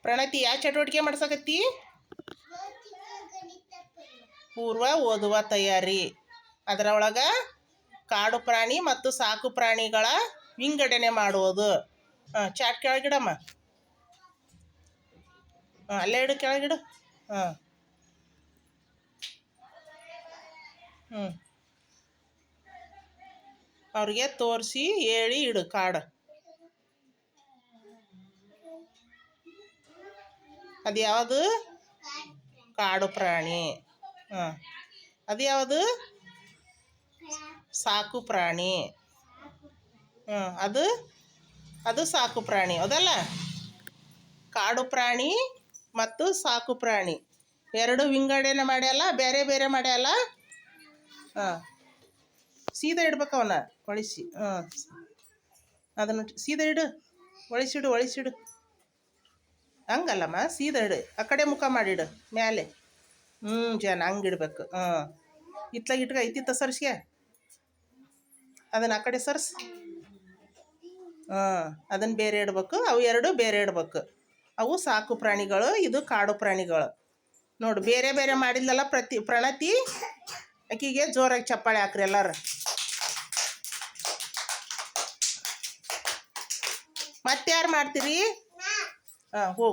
ಪ್ರಣತಿ ಯಾವ ಚಟುವಟಿಕೆ ಮಾಡ್ಸಕತ್ತಿ? ಪೂರ್ವ ಓದುವ ತಯಾರಿ. ಅದರೊಳಗೆ ಕಾಡು ಪ್ರಾಣಿ ಮತ್ತು ಸಾಕು ಪ್ರಾಣಿಗಳ ವಿಂಗಡಣೆ ಮಾಡುವುದು. ಚಾಟ್ ಕೆಳಗಿಡಮ್ಮ. ಅಲ್ಲೇ ಇಡು, ಕೆಳಗಿಡು. ಅವ್ರಿಗೆ ತೋರಿಸಿ ಹೇಳಿ ಇಡು ಕಾಡು. ಅದು ಯಾವುದು? ಕಾಡು ಪ್ರಾಣಿ. ಅದು ಯಾವುದು? ಸಾಕು ಪ್ರಾಣಿ. ಅದು ಅದು ಸಾಕು ಪ್ರಾಣಿ ಹೌದಲ್ಲ. ಕಾಡು ಪ್ರಾಣಿ ಮತ್ತು ಸಾಕು ಪ್ರಾಣಿ ಎರಡು ವಿಂಗಡಣೆ ಮಾಡ್ಯಲ್ಲ, ಬೇರೆ ಬೇರೆ ಮಾಡ್ಯಲ್ಲ. ಸೀದಾ ಇಡ್ಬೇಕು ಅವನ್ನ ಒಳಿಸಿ. ಅದನ್ನು ಸೀದಾ ಇಡು, ಒಳಿಸಿಡು. ಹಂಗಲ್ಲಮ್ಮ, ಸೀದಾ ಇಡು, ಆ ಕಡೆ ಮುಖ ಮಾಡಿಡು ಮ್ಯಾಲೆ. ಜನ ಹಂಗೆ ಇಡ್ಬೇಕು. ಇತ್ಲಾಗ ಐತಿತ್ತ ಸರ್ಸ್ಗೆ ಅದನ್ನು ಆ ಕಡೆ ಸರ್ಸ್. ಅದನ್ನು ಬೇರೆ ಇಡ್ಬೇಕು, ಅವು ಎರಡು ಬೇರೆ ಇಡ್ಬೇಕು. ಅವು ಸಾಕು ಪ್ರಾಣಿಗಳು, ಇದು ಕಾಡು ಪ್ರಾಣಿಗಳು. ನೋಡು, ಬೇರೆ ಬೇರೆ ಮಾಡಿದ್ಲಲ್ಲ ಪ್ರಣತಿ. ಆಕಿಗೆ ಜೋರಾಗಿ ಚಪ್ಪಾಳೆ ಹಾಕ್ರಿ ಎಲ್ಲಾರು. ಮತ್ತಾರು ಮಾಡ್ತೀರಿ? ಹೋಗು.